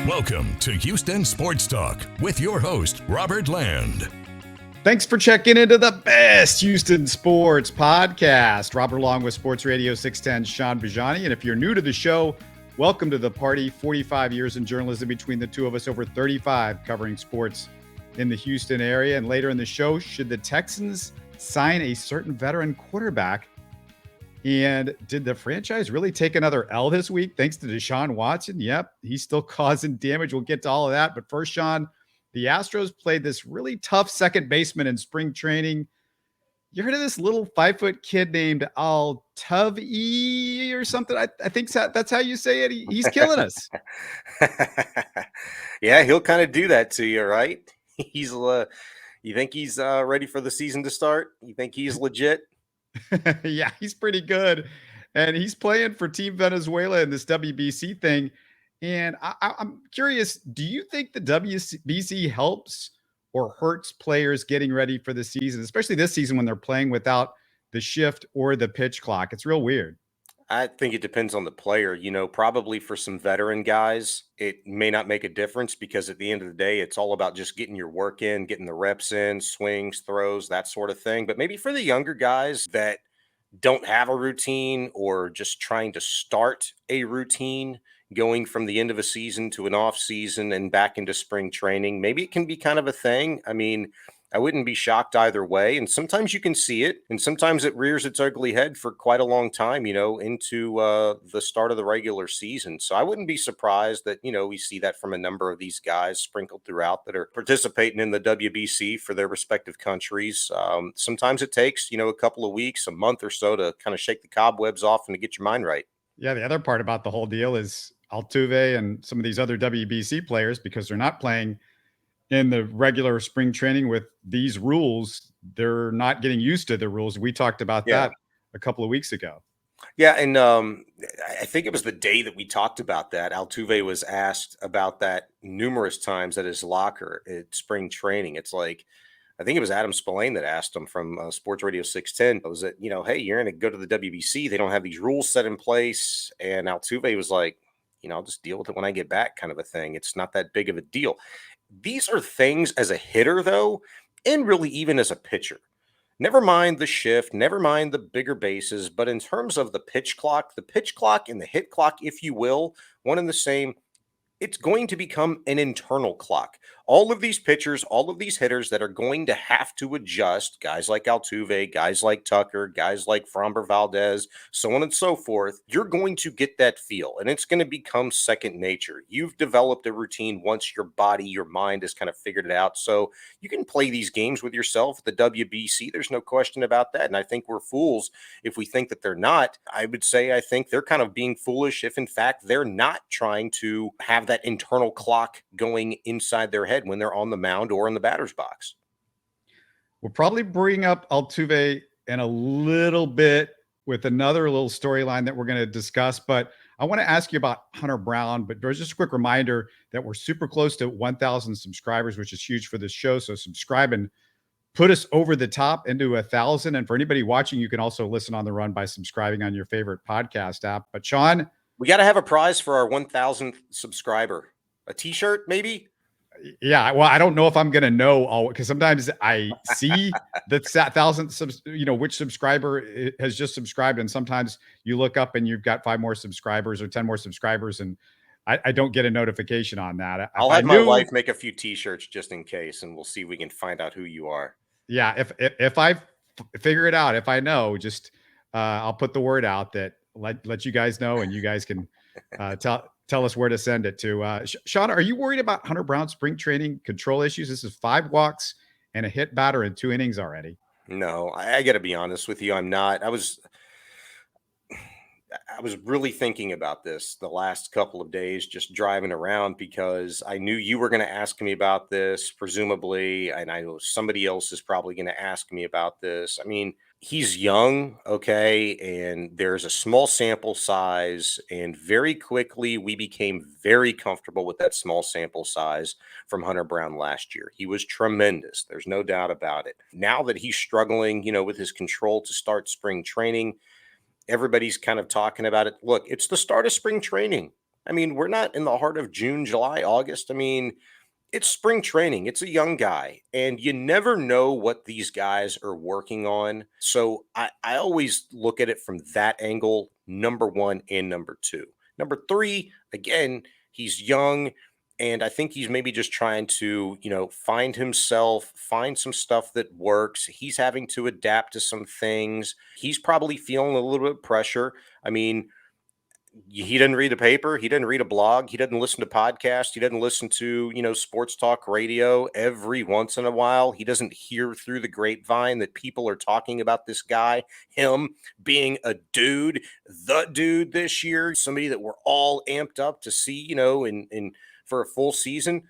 Welcome to Houston Sports Talk with your host, Robert Land. Thanks for checking into the best Houston sports podcast. Robert along with Sports Radio 610 Shaun Bijani. And if you're new to the show, welcome to the party. 45 years in journalism between the two of us, over 35 covering sports in the Houston area. And later in the show, should the Texans sign a certain veteran quarterback? And did the franchise really take another L this week thanks to Deshaun Watson? Yep, he's still causing damage. We'll get to all of that. But first, Shaun, the Astros played this really tough second baseman in spring training. You heard of this little 5-foot kid named altuve or something? I think that's how you say it. He's killing us. Yeah, he'll kind of do that to you, right? You think he's ready for the season to start? You think he's legit? Yeah, he's pretty good. And he's playing for Team Venezuela in this WBC thing. And I'm curious, do you think the WBC helps or hurts players getting ready for the season, especially this season when they're playing without the shift or the pitch clock? It's real weird. I think it depends on the player. Probably for some veteran guys, it may not make a difference because at the end of the day, it's all about just getting your work in, getting the reps in, swings, throws, that sort of thing. But maybe for the younger guys that don't have a routine or just trying to start a routine, going from the end of a season to an off season and back into spring training, maybe it can be kind of a thing. I mean, I wouldn't be shocked either way. And sometimes you can see it, and sometimes it rears its ugly head for quite a long time, into the start of the regular season. So I wouldn't be surprised that, we see that from a number of these guys sprinkled throughout that are participating in the WBC for their respective countries. Sometimes it takes, a couple of weeks, a month or so to kind of shake the cobwebs off and to get your mind right. Yeah, the other part about the whole deal is Altuve and some of these other WBC players, because they're not playing in the regular spring training with these rules, they're not getting used to the rules. We talked about that a couple of weeks ago. Yeah, and I think it was the day that we talked about that. Altuve was asked about that numerous times at his locker at spring training. It's like, I think it was Adam Spillane that asked him from Sports Radio 610. It was that, hey, you're going to go to the WBC. They don't have these rules set in place. And Altuve was like, I'll just deal with it when I get back, kind of a thing. It's not that big of a deal. These are things as a hitter, though, and really even as a pitcher. Never mind the shift, never mind the bigger bases, but in terms of the pitch clock and the hit clock, if you will, one and the same, it's going to become an internal clock. All of these pitchers, all of these hitters that are going to have to adjust, guys like Altuve, guys like Tucker, guys like Framber Valdez, so on and so forth, you're going to get that feel, and it's going to become second nature. You've developed a routine once your body, your mind has kind of figured it out, so you can play these games with yourself at the WBC. There's no question about that, and I think we're fools if we think that they're not. I would say I think they're kind of being foolish if, in fact, they're not trying to have that internal clock going inside their head when they're on the mound or in the batter's box. We'll probably bring up Altuve in a little bit with another little storyline that we're going to discuss, but I want to ask you about Hunter Brown. But there's just a quick reminder that we're super close to 1,000 subscribers, which is huge for this show. So subscribe and put us over the top into 1,000. And for anybody watching, you can also listen on the run by subscribing on your favorite podcast app. But Shaun, we got to have a prize for our 1,000th subscriber. A t-shirt, maybe? Yeah. Well, I don't know if I'm going to know all, because sometimes I see the 1,000, which subscriber has just subscribed. And sometimes you look up and you've got 5 more subscribers or 10 more subscribers. And I don't get a notification on that. I'll have my wife make a few t-shirts just in case, and we'll see if we can find out who you are. Yeah. If I figure it out, if I know, just I'll put the word out that let you guys know, and you guys can tell us where to send it to. Shaun, are you worried about Hunter Brown's spring training control issues? This is 5 walks and a hit batter in 2 innings already. No, I got to be honest with you. I'm not. I was really thinking about this the last couple of days, just driving around, because I knew you were going to ask me about this, presumably, and I know somebody else is probably going to ask me about this. I mean, he's young, okay, and there's a small sample size, and very quickly we became very comfortable with that small sample size from Hunter Brown last year. He was tremendous. There's no doubt about it. Now that he's struggling, with his control to start spring training, everybody's kind of talking about it. Look, it's the start of spring training. I mean, we're not in the heart of June, July, August. I mean, it's spring training. It's a young guy, and you never know what these guys are working on. So I always look at it from that angle, number one and number two. Number three, again, he's young, and I think he's maybe just trying to, find himself, find some stuff that works. He's having to adapt to some things. He's probably feeling a little bit of pressure. I mean, he didn't read a paper, he didn't read a blog, he didn't listen to podcasts, he didn't listen to, sports talk radio every once in a while. He doesn't hear through the grapevine that people are talking about this guy, him being a dude, the dude this year, somebody that we're all amped up to see, in for a full season.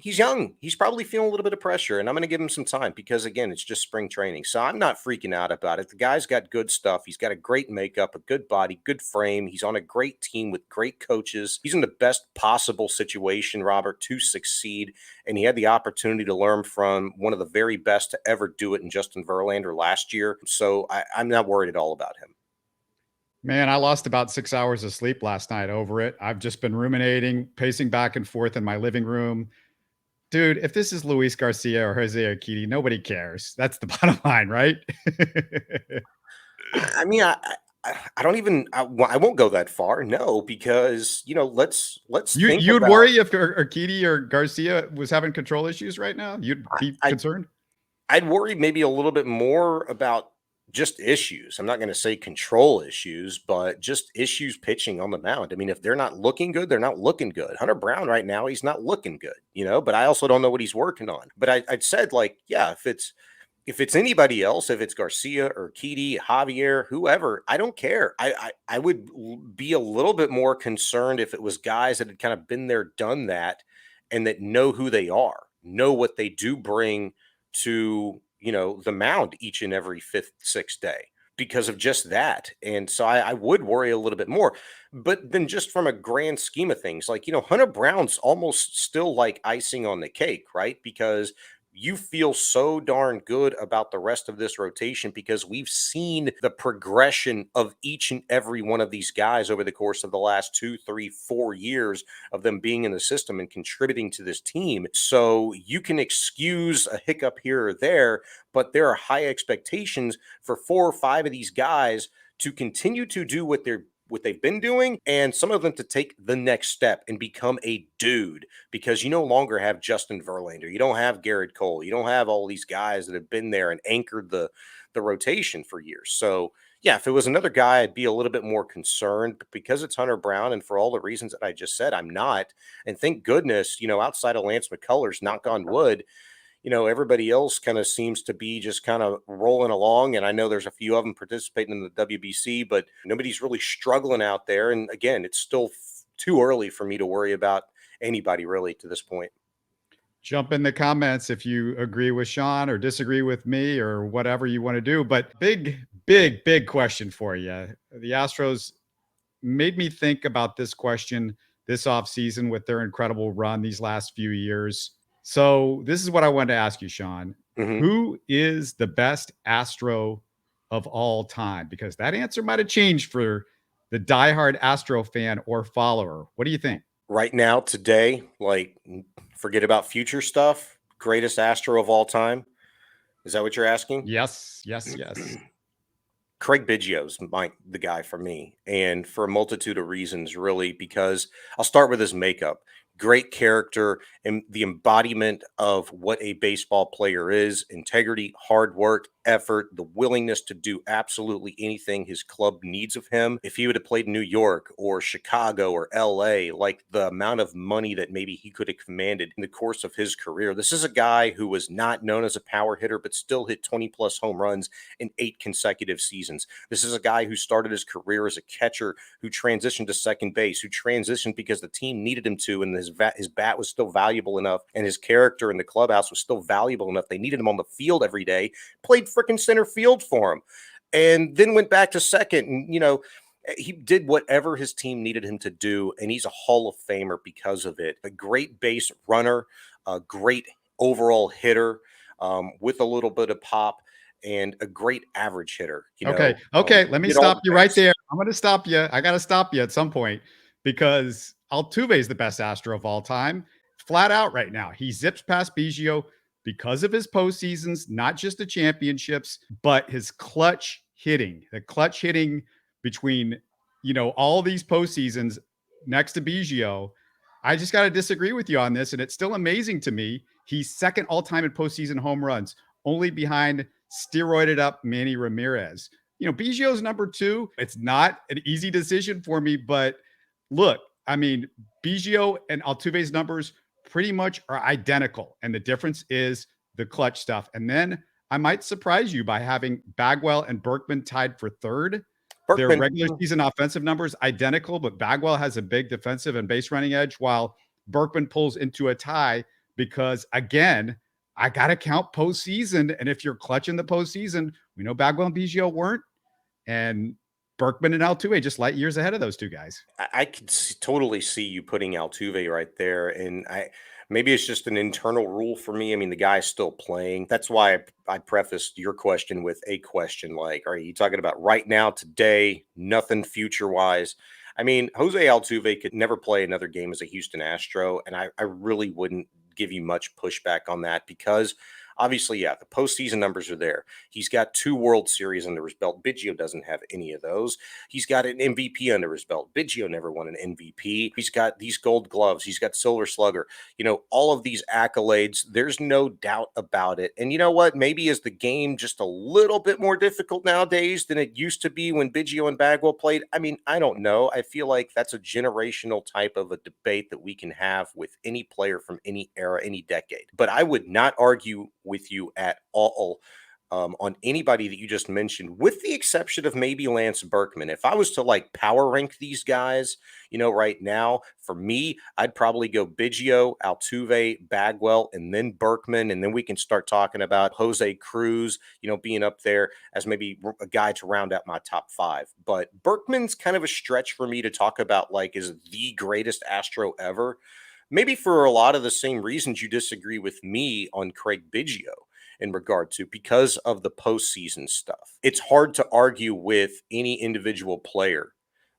He's young. He's probably feeling a little bit of pressure, and I'm going to give him some time because, again, it's just spring training. So I'm not freaking out about it. The guy's got good stuff. He's got a great makeup, a good body, good frame. He's on a great team with great coaches. He's in the best possible situation, Robert, to succeed. And he had the opportunity to learn from one of the very best to ever do it in Justin Verlander last year. So I'm not worried at all about him. Man, I lost about 6 hours of sleep last night over it. I've just been ruminating, pacing back and forth in my living room. Dude, if this is Luis Garcia or Jose Urquidy, nobody cares. That's the bottom line, right? I mean, I don't even I won't go that far. No, because let's think You'd about. worry if Urquidy or Garcia was having control issues right now? You'd be concerned? I'd worry maybe a little bit more about just issues. I'm not going to say control issues, but just issues pitching on the mound. I mean, if they're not looking good, they're not looking good. Hunter Brown right now, he's not looking good, but I also don't know what he's working on. But I'd said, like, yeah, if it's anybody else, if it's Garcia or Urquidy, Javier, whoever, I don't care. I would be a little bit more concerned if it was guys that had kind of been there, done that, and that know who they are, know what they do bring to, the mound each and every fifth, sixth day because of just that. And so I would worry a little bit more. But then just from a grand scheme of things, like, Hunter Brown's almost still like icing on the cake, right? Because you feel so darn good about the rest of this rotation because we've seen the progression of each and every one of these guys over the course of the last 2, 3, 4 years of them being in the system and contributing to this team. So you can excuse a hiccup here or there, but there are high expectations for 4 or 5 of these guys to continue to do what they've been doing, and some of them to take the next step and become a dude, because you no longer have Justin Verlander, you don't have Garrett Cole, you don't have all these guys that have been there and anchored the rotation for years. So yeah, if it was another guy, I'd be a little bit more concerned, but because it's Hunter Brown and for all the reasons that I just said, I'm not. And thank goodness, outside of Lance McCullers, knock on wood, everybody else kind of seems to be just kind of rolling along. And I know there's a few of them participating in the WBC, but nobody's really struggling out there. And again, it's still too early for me to worry about anybody really to this point. Jump in the comments if you agree with Sean or disagree with me or whatever you want to do. But big question for you. The Astros made me think about this question this offseason with their incredible run these last few years. So this is what I wanted to ask you, Sean. Mm-hmm. Who is the best Astro of all time? Because that answer might have changed for the diehard Astro fan or follower. What do you think? Right now, today, like, forget about future stuff. Greatest Astro of all time. Is that what you're asking? Yes. Craig Biggio's the guy for me, and for a multitude of reasons, really, because I'll start with his makeup. Great character and the embodiment of what a baseball player is: integrity, hard work, effort, the willingness to do absolutely anything his club needs of him. If he would have played in New York or Chicago or LA, like the amount of money that maybe he could have commanded in the course of his career. This is a guy who was not known as a power hitter, but still hit 20 plus home runs in 8 consecutive seasons. This is a guy who started his career as a catcher, who transitioned to second base, who transitioned because the team needed him to, and his bat was still valuable enough, and his character in the clubhouse was still valuable enough. They needed him on the field every day, played freaking center field for him, and then went back to second. And, he did whatever his team needed him to do, and he's a Hall of Famer because of it. A great base runner, a great overall hitter with a little bit of pop, and a great average hitter. Okay. Let me stop you right there. I'm going to stop you. I got to stop you at some point because Altuve is the best Astro of all time, flat out right now. He zips past Biggio because of his postseasons, not just the championships, but his clutch hitting. The clutch hitting between, all these postseasons next to Biggio. I just got to disagree with you on this, and it's still amazing to me. He's second all-time in postseason home runs, only behind steroided up Manny Ramirez. Biggio's number 2. It's not an easy decision for me, but look, I mean, Biggio and Altuve's numbers pretty much are identical. And the difference is the clutch stuff. And then I might surprise you by having Bagwell and Berkman tied for third. Their regular season offensive numbers identical, but Bagwell has a big defensive and base running edge, while Berkman pulls into a tie because, again, I got to count postseason. And if you're clutching the postseason, we know Bagwell and Biggio weren't. And Berkman and Altuve just light years ahead of those two guys. I could totally see you putting Altuve right there. And maybe it's just an internal rule for me. I mean, the guy's still playing. That's why I prefaced your question with a question like, are you talking about right now, today, nothing future-wise? I mean, Jose Altuve could never play another game as a Houston Astro, and I really wouldn't give you much pushback on that because obviously, yeah, the postseason numbers are there. He's got 2 World Series under his belt. Biggio doesn't have any of those. He's got an MVP under his belt. Biggio never won an MVP. He's got these Gold Gloves. He's got Silver Slugger. All of these accolades. There's no doubt about it. And you know what? Maybe is the game just a little bit more difficult nowadays than it used to be when Biggio and Bagwell played? I mean, I don't know. I feel like that's a generational type of a debate that we can have with any player from any era, any decade. But I would not argue with you at all on anybody that you just mentioned, with the exception of maybe Lance Berkman. If I was to power rank these guys, right now, for me, I'd probably go Biggio, Altuve, Bagwell, and then Berkman. And then we can start talking about Jose Cruz, being up there as maybe a guy to round out my top 5. But Berkman's kind of a stretch for me to talk about is the greatest Astro ever. Maybe for a lot of the same reasons you disagree with me on Craig Biggio in regard to, because of the postseason stuff. It's hard to argue with any individual player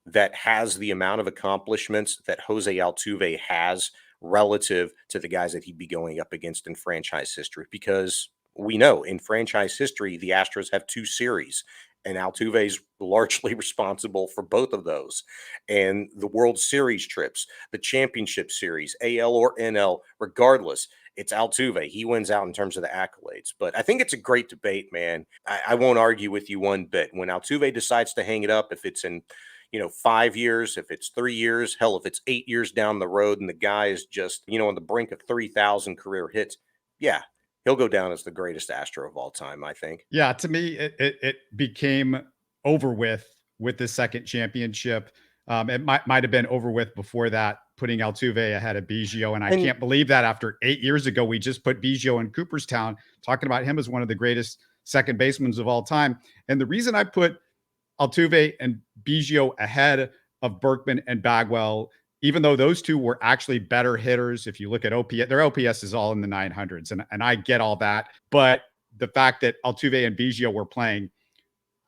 that has the amount of accomplishments that Jose Altuve has relative to the guys that he'd be going up against in franchise history, because we know in franchise history, the Astros have 2 series. And Altuve's largely responsible for both of those. And the World Series trips, the championship series, AL or NL, regardless, it's Altuve. He wins out in terms of the accolades. But I think it's a great debate, man. I won't argue with you one bit. When Altuve decides to hang it up, if it's in 5 years, if it's 3 years, hell, if it's 8 years down the road and the guy is just, on the brink of 3,000 career hits, yeah, he'll go down as the greatest Astro of all time, I think. Yeah, to me, it became over with the second championship. It might have been over with before that, putting Altuve ahead of Biggio. And I can't believe that after 8 years ago, we just put Biggio in Cooperstown, talking about him as one of the greatest second basemen of all time. And the reason I put Altuve and Biggio ahead of Berkman and Bagwell, even though those two were actually better hitters, if you look at OPS, their OPS is all in the 900s. And I get all that. But the fact that Altuve and Biggio were playing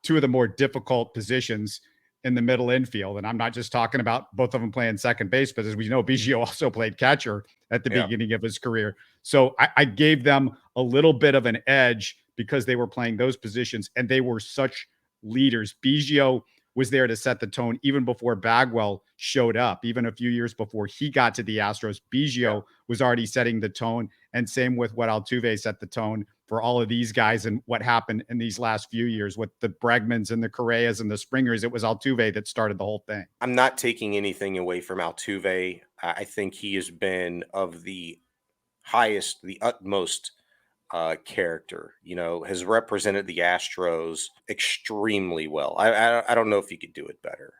2 of the more difficult positions in the middle infield, and I'm not just talking about both of them playing second base, but as we know, Biggio also played catcher at the beginning of his career. So I gave them a little bit of an edge because they were playing those positions and they were such leaders. Biggio was there to set the tone even before Bagwell showed up. Even a few years before he got to the Astros, Biggio was already setting the tone. And same with what Altuve set the tone for all of these guys and what happened in these last few years with the Bregmans and the Correas and the Springers. It was Altuve that started the whole thing. I'm not taking anything away from Altuve. I think he has been of the highest, the utmost character, has represented the Astros extremely well. I don't know if he could do it better.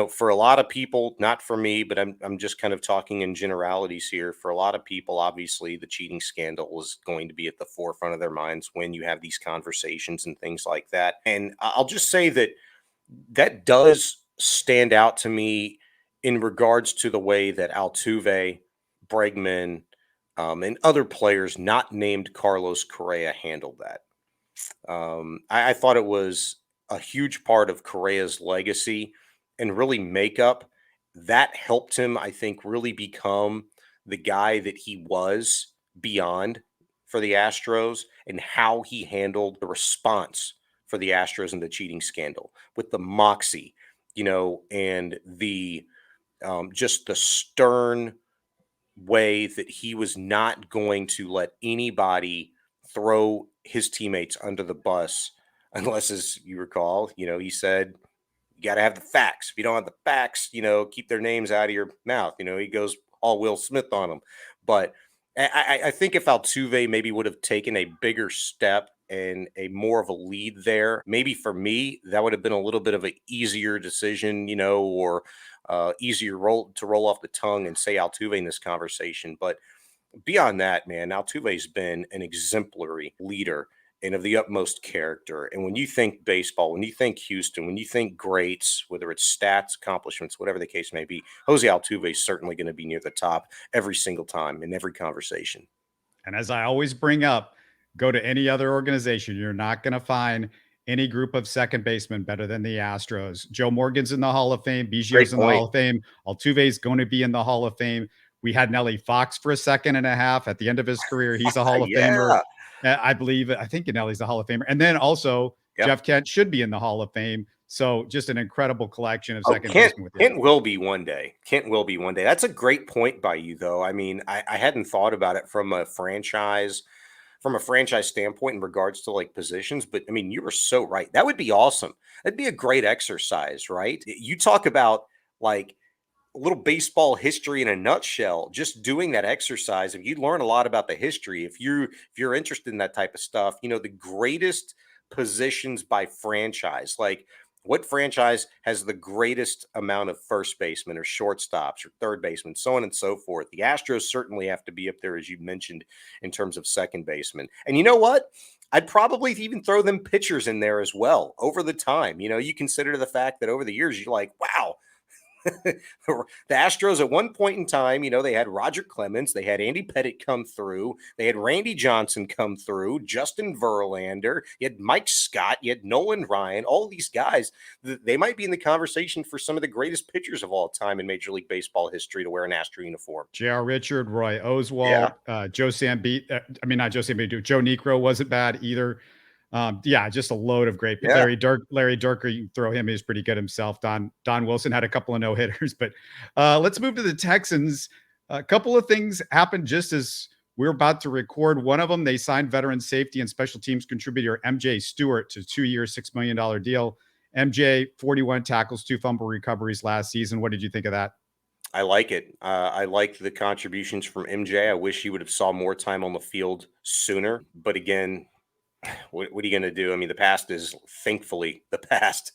For a lot of people, not for me, but I'm just kind of talking in generalities here. For a lot of people, obviously, the cheating scandal is going to be at the forefront of their minds when you have these conversations and things like that. And I'll just say that does stand out to me in regards to the way that Altuve, Bregman, and other players not named Carlos Correa handled that. I thought it was a huge part of Correa's legacy and really makeup that helped him, I think, really become the guy that he was beyond for the Astros, and how he handled the response for the Astros and the cheating scandal with the moxie, and the just the stern way that he was not going to let anybody throw his teammates under the bus unless, as you recall, he said, you got to have the facts. If you don't have the facts, keep their names out of your mouth. He goes all Will Smith on them. But I think if Altuve maybe would have taken a bigger step and a more of a lead there, maybe for me, that would have been a little bit of an easier decision, or easier to roll off the tongue and say Altuve in this conversation. But beyond that, man, Altuve's been an exemplary leader and of the utmost character. And when you think baseball, when you think Houston, when you think greats, whether it's stats, accomplishments, whatever the case may be, Jose Altuve is certainly going to be near the top every single time in every conversation. And as I always bring up, go to any other organization, you're not going to find any group of second basemen better than the Astros. Joe Morgan's in the Hall of Fame. Biggio's in the Hall of Fame. Altuve's going to be in the Hall of Fame. We had Nelly Fox for a second and a half at the end of his career. He's a Hall of Famer. I think Nelly's a Hall of Famer. And then also Jeff Kent should be in the Hall of Fame. So just an incredible collection of second basemen. Kent will be one day. Kent will be one day. That's a great point by you, though. I mean, I hadn't thought about it from a franchise standpoint in regards to like positions, but I mean, you were so right. That would be awesome. That'd be a great exercise, right? You talk about like a little baseball history in a nutshell. Just doing that exercise, if you learn a lot about the history, if you're interested in that type of stuff, the greatest positions by franchise, like what franchise has the greatest amount of first basemen or shortstops or third basemen, so on and so forth. The Astros certainly have to be up there, as you mentioned, in terms of second baseman. And you know what? I'd probably even throw them pitchers in there as well over the time. You consider the fact that over the years, you're like, wow, the Astros at one point in time, they had Roger Clemens, they had Andy Pettitte come through, they had Randy Johnson come through, Justin Verlander, you had Mike Scott, you had Nolan Ryan, all these guys. They might be in the conversation for some of the greatest pitchers of all time in Major League Baseball history to wear an Astro uniform. J.R. Richard, Roy Oswalt, Joe Sambit, Joe Niekro wasn't bad either. Just a load of great people. Larry Dierker, you can throw him. He's pretty good himself. Don Wilson had a couple of no-hitters, but let's move to the Texans. A couple of things happened just as we're about to record. One of them, they signed veteran safety and special teams contributor MJ Stewart to a 2-year, $6 million deal. MJ, 41 tackles, 2 fumble recoveries last season. What did you think of that? I like it. I like the contributions from MJ. I wish he would have saw more time on the field sooner. But again, what are you going to do? I mean, the past is thankfully the past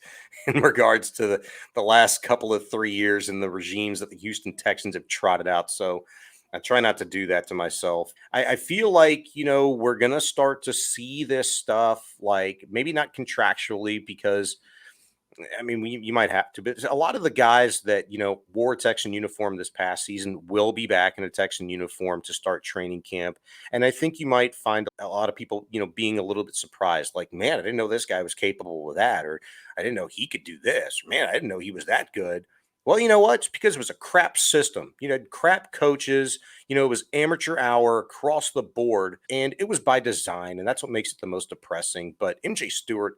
in regards to the last couple of 3 years and the regimes that the Houston Texans have trotted out. So I try not to do that to myself. I feel like, we're going to start to see this stuff, like maybe not contractually, because I mean, you might have to, but a lot of the guys that, wore a Texan uniform this past season will be back in a Texan uniform to start training camp. And I think you might find a lot of people, being a little bit surprised, like, man, I didn't know this guy was capable of that, or I didn't know he could do this, or, man, I didn't know he was that good. Well, you know what? It's because it was a crap system, crap coaches, it was amateur hour across the board, and it was by design. And that's what makes it the most depressing. But MJ Stewart,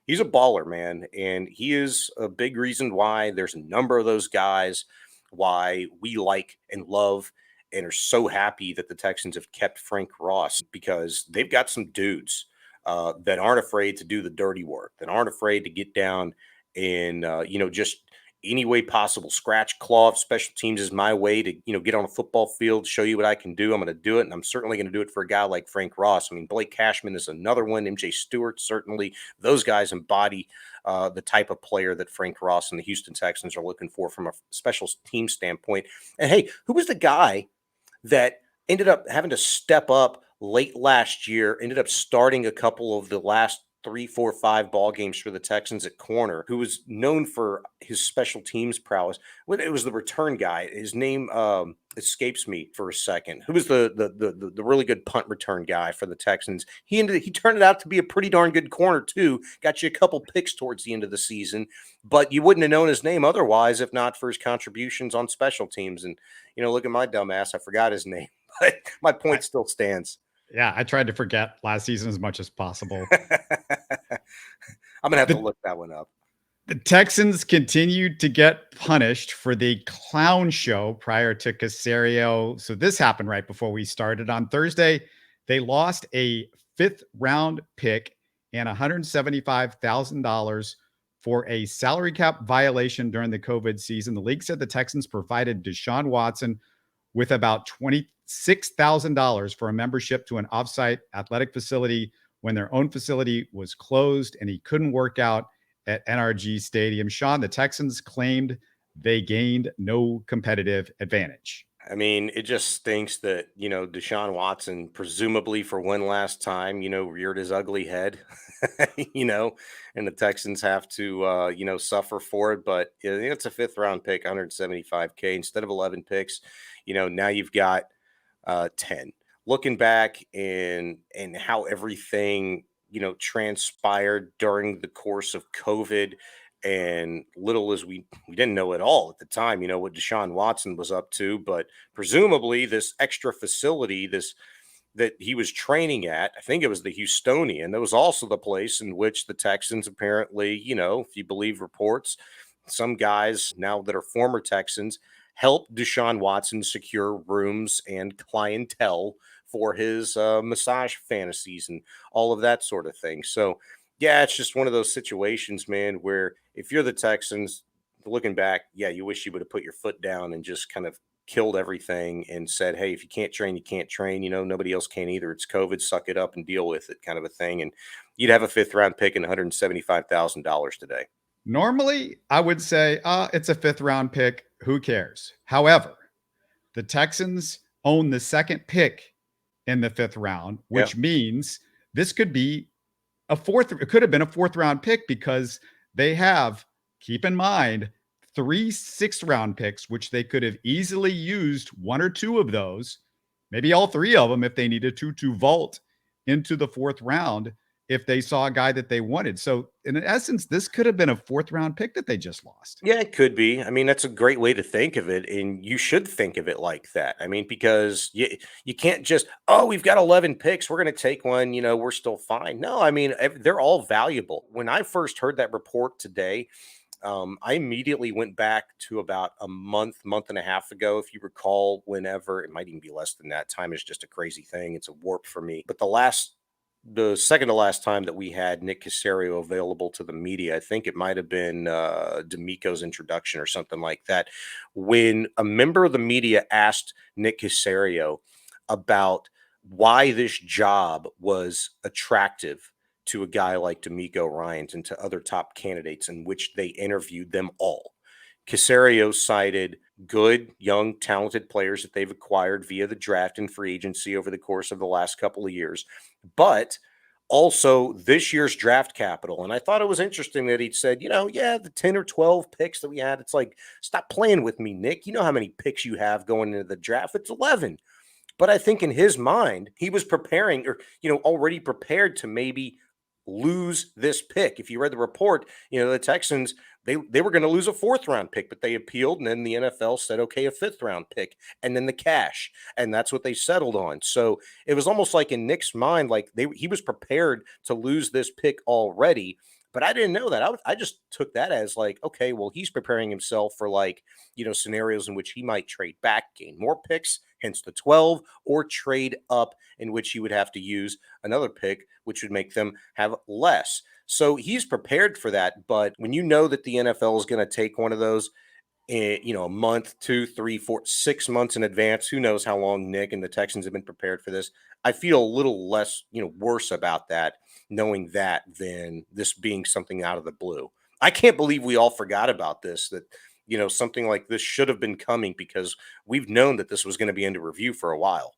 he's a baller, man. And he is a big reason why there's a number of those guys, why we like and love and are so happy that the Texans have kept Frank Ross, because they've got some dudes that aren't afraid to do the dirty work, that aren't afraid to get down and, just any way possible, scratch, claw. Special teams is my way to, get on a football field, show you what I can do. I'm going to do it. And I'm certainly going to do it for a guy like Frank Ross. I mean, Blake Cashman is another one. MJ Stewart, certainly. Those guys embody the type of player that Frank Ross and the Houston Texans are looking for from a special team standpoint. And hey, who was the guy that ended up having to step up late last year, ended up starting a couple of the last 3, 4, 5 ball games for the Texans at corner, who was known for his special teams prowess. When it was the return guy, his name escapes me for a second. Who was the really good punt return guy for the Texans? He turned it out to be a pretty darn good corner too. Got you a couple picks towards the end of the season, but you wouldn't have known his name otherwise if not for his contributions on special teams. And look at my dumb ass, I forgot his name, but my point still stands. Yeah, I tried to forget last season as much as possible. I'm going to have to look that one up. The Texans continued to get punished for the clown show prior to Caserio. So this happened right before we started. On Thursday, they lost a 5th-round pick and $175,000 for a salary cap violation during the COVID season. The league said the Texans provided Deshaun Watson with about $26,000 for a membership to an offsite athletic facility when their own facility was closed and he couldn't work out at NRG Stadium. Sean, the Texans claimed they gained no competitive advantage. I mean, it just stinks that, Deshaun Watson, presumably for one last time, reared his ugly head, and the Texans have to, suffer for it. But it's a 5th-round pick, $175K instead of 11 picks. Now you've got 10. Looking back and how everything, transpired during the course of COVID, and little as we didn't know at all at the time, what Deshaun Watson was up to, but presumably this extra facility, that he was training at, I think it was the Houstonian. That was also the place in which the Texans apparently, if you believe reports, some guys now that are former Texans helped Deshaun Watson secure rooms and clientele for his massage fantasies and all of that sort of thing. So, yeah, it's just one of those situations, man, where if you're the Texans, looking back, yeah, you wish you would have put your foot down and just kind of killed everything and said, hey, if you can't train, you can't train. Nobody else can either. It's COVID, suck it up and deal with it, kind of a thing. And you'd have a 5th-round pick and $175,000 today. Normally, I would say it's a 5th-round pick. Who cares? However, the Texans own the 2nd pick in the 5th round, which means this could be it could have been a 4th-round pick because they have, keep in mind, 3 6th-round picks, which they could have easily used 1 or 2 of those, maybe all 3 of them if they needed to vault into the 4th round if they saw a guy that they wanted. So in essence, this could have been a 4th-round pick that they just lost. Yeah, it could be. I mean, that's a great way to think of it. And you should think of it like that. I mean, because you can't just, we've got 11 picks, we're going to take one, we're still fine. No, I mean, they're all valuable. When I first heard that report today, I immediately went back to about a month and a half ago, if you recall, whenever, it might even be less than that. Time is just a crazy thing. It's a warp for me. But the second to last time that we had Nick Caserio available to the media, I think it might have been D'Amico's introduction or something like that, when a member of the media asked Nick Caserio about why this job was attractive to a guy like D'Amico Ryans and to other top candidates, in which they interviewed them all. Caserio cited good, young, talented players that they've acquired via the draft and free agency over the course of the last couple of years, but also this year's draft capital. And I thought it was interesting that he said, the 10 or 12 picks that we had, it's like, stop playing with me, Nick. You know how many picks you have going into the draft? It's 11. But I think in his mind, he was preparing or, already prepared to maybe lose this pick. If you read the report, the Texans, they were going to lose a 4th-round pick, but they appealed, and then the NFL said, okay, a 5th-round pick, and then the cash, and that's what they settled on. So it was almost like in Nick's mind, like he was prepared to lose this pick already, but I didn't know that. I just took that as like, okay, well, he's preparing himself for scenarios in which he might trade back, gain more picks, hence the 12, or trade up, in which he would have to use another pick, which would make them have less. So he's prepared for that. But when you know that the NFL is going to take one of those, a month, 2, 3, 4, 6 months in advance, who knows how long Nick and the Texans have been prepared for this. I feel a little less, worse about that, knowing that, than this being something out of the blue. I can't believe we all forgot about this, that, something like this should have been coming, because we've known that this was going to be under review for a while.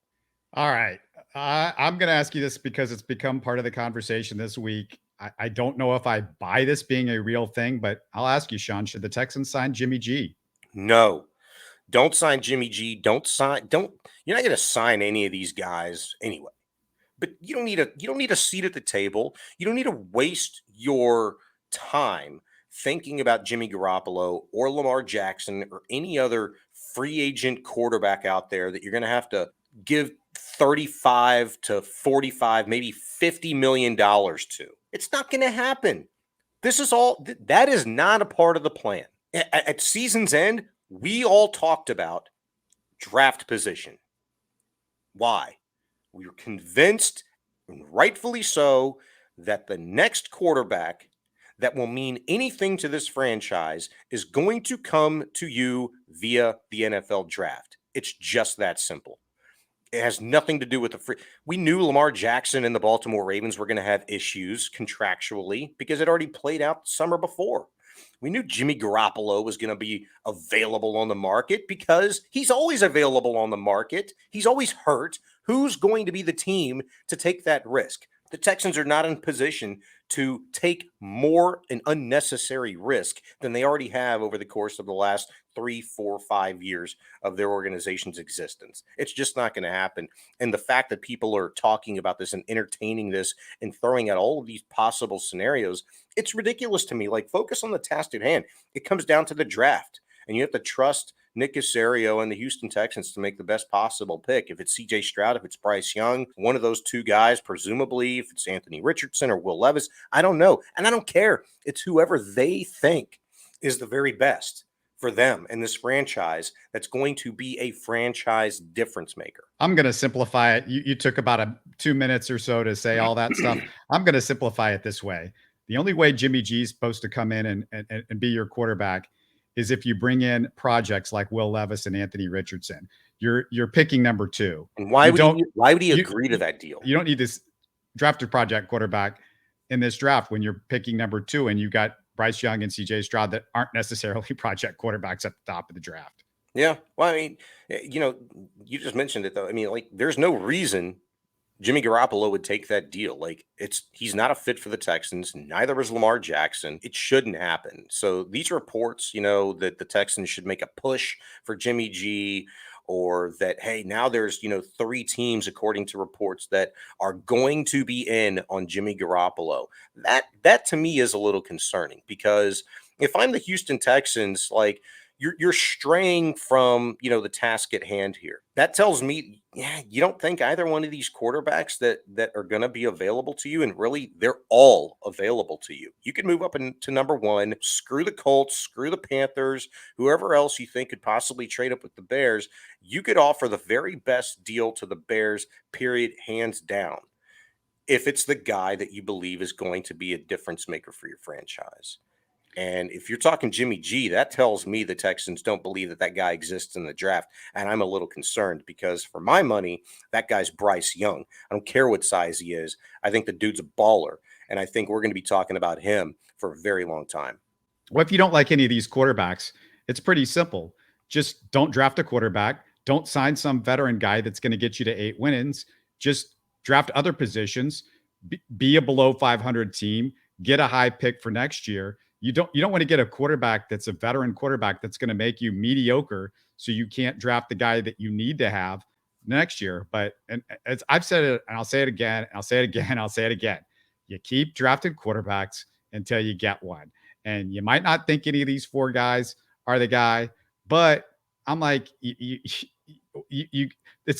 All right. I'm going to ask you this because it's become part of the conversation this week. I don't know if I buy this being a real thing, but I'll ask you, Sean, should the Texans sign Jimmy G? No, don't sign Jimmy G. You're not going to sign any of these guys anyway. But you don't need a seat at the table. You don't need to waste your time thinking about Jimmy Garoppolo or Lamar Jackson or any other free agent quarterback out there that you're going to have to give 35 to 45, maybe $50 million to. It's not going to happen. That is not a part of the plan. At season's end, we all talked about draft position. Why? We were convinced, and rightfully so, that the next quarterback that will mean anything to this franchise is going to come to you via the NFL draft. It's just that simple. It has nothing to do with the free. We knew Lamar Jackson and the Baltimore Ravens were going to have issues contractually because it already played out the summer before. We knew Jimmy Garoppolo was going to be available on the market because he's always available on the market. He's always hurt. Who's going to be the team to take that risk? The Texans are not in position to take more an unnecessary risk than they already have over the course of the last 3, 4, 5 years of their organization's existence. It's just not going to happen. And the fact that people are talking about this and entertaining this and throwing out all of these possible scenarios, it's ridiculous to me. Like, focus on the task at hand. It comes down to the draft, and you have to trust Nick Caserio and the Houston Texans to make the best possible pick. If it's CJ Stroud, if it's Bryce Young, one of those two guys, presumably, if it's Anthony Richardson or Will Levis, I don't know. And I don't care. It's whoever they think is the very best for them in this franchise that's going to be a franchise difference maker. I'm going to simplify it. You took about 2 minutes or so to say all that stuff. I'm going to simplify it this way. The only way Jimmy G is supposed to come in and be your quarterback is if you bring in projects like Will Levis and Anthony Richardson. You're picking number 2. And why would he agree to that deal? You don't need this drafted project quarterback in this draft when you're picking number 2 and you got Bryce Young and CJ Stroud that aren't necessarily project quarterbacks at the top of the draft. Yeah. Well, I mean, you just mentioned it though. I mean, like, there's no reason Jimmy Garoppolo would take that deal. Like, he's not a fit for the Texans. Neither was Lamar Jackson. It shouldn't happen. So these reports, that the Texans should make a push for Jimmy G, or that, hey, now there's, 3 teams, according to reports, that are going to be in on Jimmy Garoppolo. That to me is a little concerning, because if I'm the Houston Texans, like, you're straying from, the task at hand here. That tells me, you don't think either one of these quarterbacks that are going to be available to you, and really they're all available to you. You can move up into number 1, screw the Colts, screw the Panthers, whoever else you think could possibly trade up with the Bears. You could offer the very best deal to the Bears, period, hands down, if it's the guy that you believe is going to be a difference maker for your franchise. And if you're talking Jimmy G, that tells me the Texans don't believe that guy exists in the draft. And I'm a little concerned, because for my money, that guy's Bryce Young. I don't care what size he is. I think the dude's a baller. And I think we're going to be talking about him for a very long time. Well, if you don't like any of these quarterbacks, it's pretty simple. Just don't draft a quarterback. Don't sign some veteran guy that's going to get you to 8 wins. Just draft other positions. Be a below 500 team. Get a high pick for next year. You don't want to get a quarterback that's a veteran quarterback that's going to make you mediocre, so you can't draft the guy that you need to have next year. But and as I've said it, and I'll say it again, I'll say it again, I'll say it again. You keep drafting quarterbacks until you get one. And you might not think any of these 4 guys are the guy, but I'm like, it's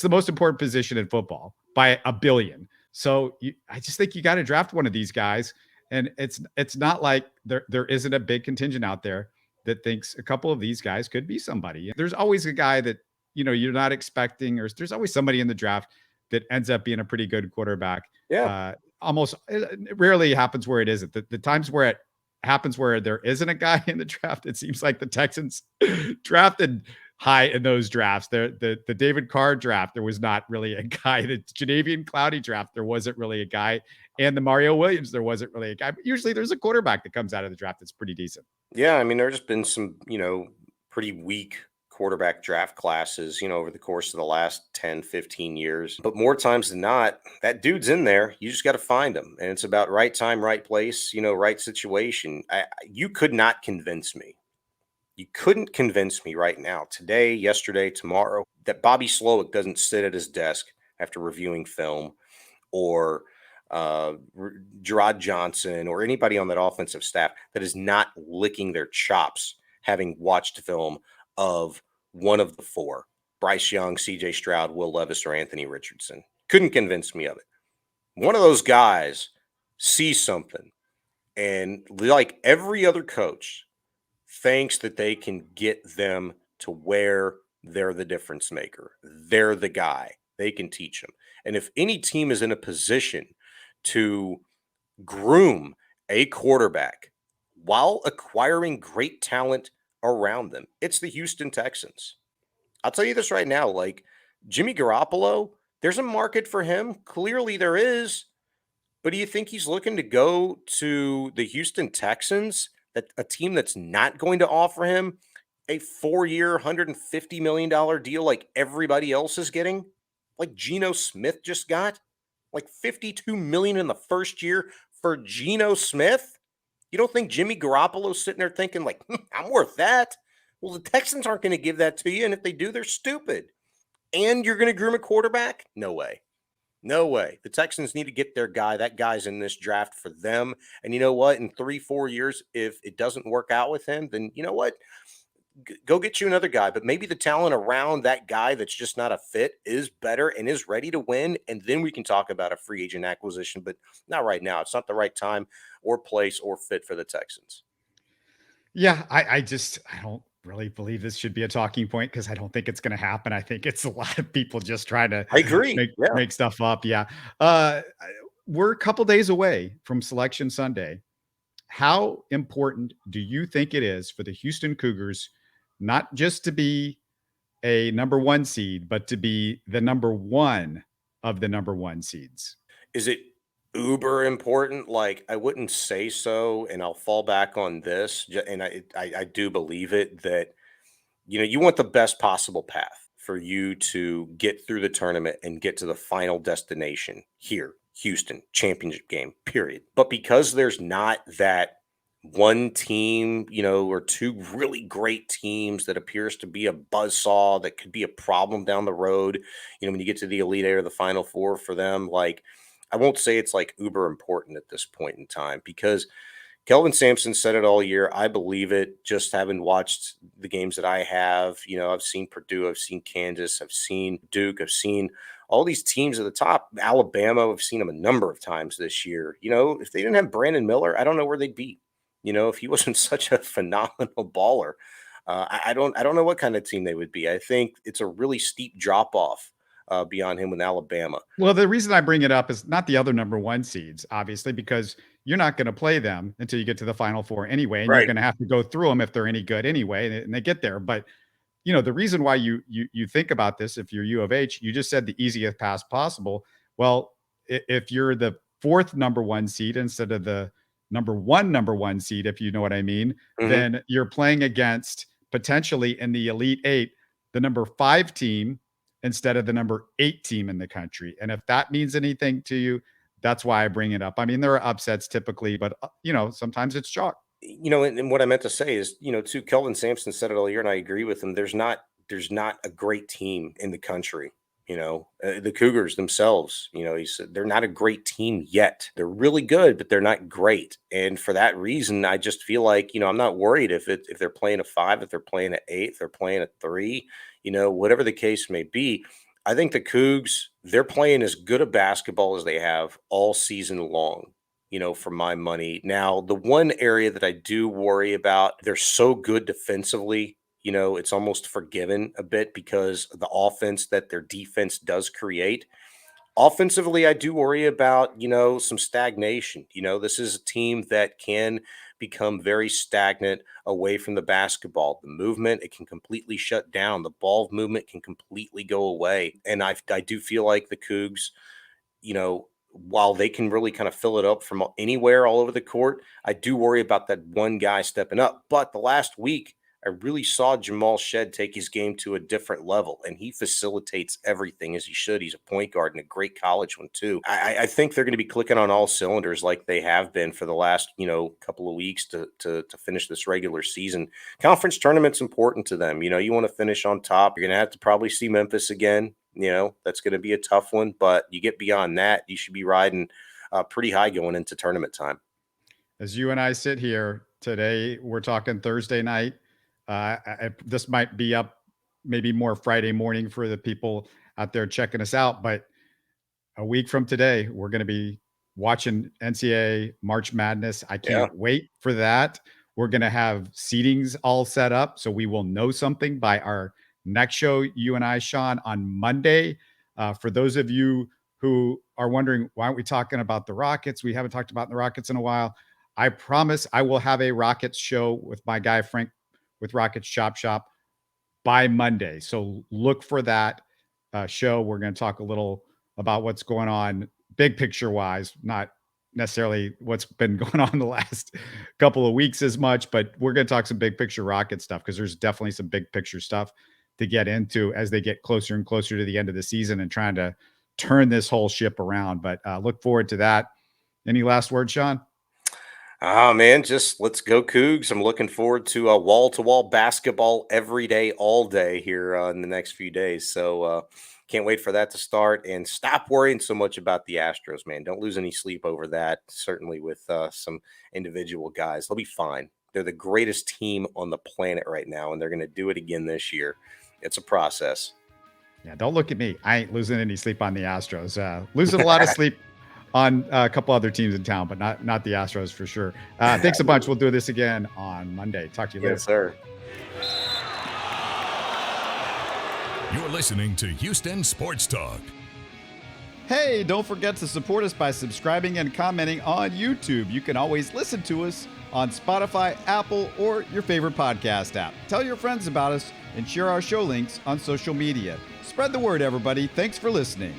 the most important position in football by a billion. So I just think you got to draft one of these guys. And it's not like there isn't a big contingent out there that thinks a couple of these guys could be somebody. There's always a guy that, you're not expecting, or there's always somebody in the draft that ends up being a pretty good quarterback. Yeah. It rarely happens where it isn't. The times where it happens where there isn't a guy in the draft, it seems like the Texans drafted high in those drafts. The David Carr draft, there was not really a guy. The Jadavian Clowney draft, there wasn't really a guy. And the Mario Williams, there wasn't really a guy. But usually there's a quarterback that comes out of the draft that's pretty decent. Yeah, I mean, there's been some, pretty weak quarterback draft classes, over the course of the last 10, 15 years. But more times than not, that dude's in there. You just got to find him. And it's about right time, right place, right situation. You could not convince me. You couldn't convince me right now, today, yesterday, tomorrow, that Bobby Slowick doesn't sit at his desk after reviewing film, or Gerard Johnson, or anybody on that offensive staff that is not licking their chops having watched film of one of the four: Bryce Young, CJ Stroud, Will Levis, or Anthony Richardson. Couldn't convince me of it. One of those guys sees something, and like every other coach, thinks that they can get them to where they're the difference maker. They're the guy. They can teach them. And if any team is in a position to groom a quarterback while acquiring great talent around them, it's the Houston Texans. I'll tell you this right now, like Jimmy Garoppolo, there's a market for him. Clearly there is. But do you think he's looking to go to the Houston Texans, that a team that's not going to offer him a 4-year, $150 million deal like everybody else is getting? Like Geno Smith just got? Like $52 million in the first year for Geno Smith? You don't think Jimmy Garoppolo's sitting there thinking like, I'm worth that? Well, the Texans aren't going to give that to you, and if they do, they're stupid. And you're going to groom a quarterback? No way. No way. The Texans need to get their guy. That guy's in this draft for them. And you know what? In 3-4 years, if it doesn't work out with him, then you know what? Go get you another guy. But maybe the talent around that guy that's just not a fit is better and is ready to win. And then we can talk about a free agent acquisition, but not right now. It's not the right time or place or fit for the Texans. Yeah, I don't really believe this should be a talking point, because I don't think it's going to happen. I think it's a lot of people just trying to I agree. make stuff up. Yeah. We're a couple days away from Selection Sunday. How important do you think it is for the Houston Cougars not just to be a number 1 seed, but to be the number 1 of the number 1 seeds? Is it uber important? Like, I wouldn't say so, and I'll fall back on this, and I do believe it, that you want the best possible path for you to get through the tournament and get to the final destination here, Houston, championship game, period. But because there's not that one team, or two really great teams that appears to be a buzzsaw that could be a problem down the road, when you get to the Elite Eight or the Final Four for them, like, I won't say it's like uber important at this point in time, because Kelvin Sampson said it all year. I believe it, just having watched the games that I have. I've seen Purdue, I've seen Kansas, I've seen Duke, I've seen all these teams at the top. Alabama, I've seen them a number of times this year. If they didn't have Brandon Miller, I don't know where they'd be. If he wasn't such a phenomenal baller, I don't know what kind of team they would be. I think it's a really steep drop off beyond him with Alabama. Well, the reason I bring it up is not the other number 1 seeds, obviously, because you're not going to play them until you get to the Final Four anyway, and you're going to have to go through them if they're any good anyway, and they get there. But the reason why you think about this, if you're U of H, you just said the easiest path possible. Well, if you're the 4th number 1 seed instead of the number 1 seed, if you know what I mean, then you're playing against, potentially in the Elite Eight, the number 5 team instead of the number 8 team in the country. And if that means anything to you, that's why I bring it up. I mean, there are upsets typically, but sometimes it's chalk. And what I meant to say is, too, Kelvin Sampson said it all year, and I agree with him. There's not a great team in the country. The Cougars themselves, he said they're not a great team yet. They're really good, but they're not great. And for that reason, I just feel like, I'm not worried if they're playing a 5, if they're playing an 8, if they're playing a 3, whatever the case may be. I think the Cougs, they're playing as good a basketball as they have all season long, for my money. Now, the one area that I do worry about, they're so good defensively, it's almost forgiven a bit because of the offense that their defense does create. Offensively, I do worry about, some stagnation. This is a team that can become very stagnant away from the basketball. The movement, it can completely shut down. The ball movement can completely go away. And I do feel like the Cougs, while they can really kind of fill it up from anywhere all over the court, I do worry about that one guy stepping up. But the last week, I really saw Jamal Shed take his game to a different level, and he facilitates everything as he should. He's a point guard and a great college one too. I think they're going to be clicking on all cylinders like they have been for the last couple of weeks to finish this regular season. Conference tournament's important to them. You want to finish on top. You're going to have to probably see Memphis again. That's going to be a tough one, but you get beyond that, you should be riding pretty high going into tournament time. As you and I sit here today, we're talking Thursday night. This might be up maybe more Friday morning for the people out there checking us out, but a week from today, we're going to be watching NCAA March Madness. I can't wait for that. We're going to have seedings all set up, so we will know something by our next show, you and I, Sean, on Monday. For those of you who are wondering, why aren't we talking about the Rockets? We haven't talked about the Rockets in a while. I promise I will have a Rockets show with my guy, Frank, with Rockets Chop Shop by Monday. So look for that show. We're going to talk a little about what's going on big picture wise, not necessarily what's been going on the last couple of weeks as much, but we're going to talk some big picture Rocket stuff because there's definitely some big picture stuff to get into as they get closer and closer to the end of the season and trying to turn this whole ship around. But look forward to that. Any last words, Sean? Oh, man, just let's go Cougs. I'm looking forward to wall-to-wall basketball every day, all day here in the next few days. So can't wait for that to start, and stop worrying so much about the Astros, man. Don't lose any sleep over that, certainly with some individual guys. They'll be fine. They're the greatest team on the planet right now, and they're going to do it again this year. It's a process. Yeah, don't look at me. I ain't losing any sleep on the Astros. Losing a lot of sleep on a couple other teams in town, but not the Astros for sure. Thanks a bunch. We'll do this again on Monday. Talk to you later. Yes, sir. You're listening to Houston Sports Talk. Hey, don't forget to support us by subscribing and commenting on YouTube. You can always listen to us on Spotify, Apple, or your favorite podcast app. Tell your friends about us and share our show links on social media. Spread the word, everybody. Thanks for listening.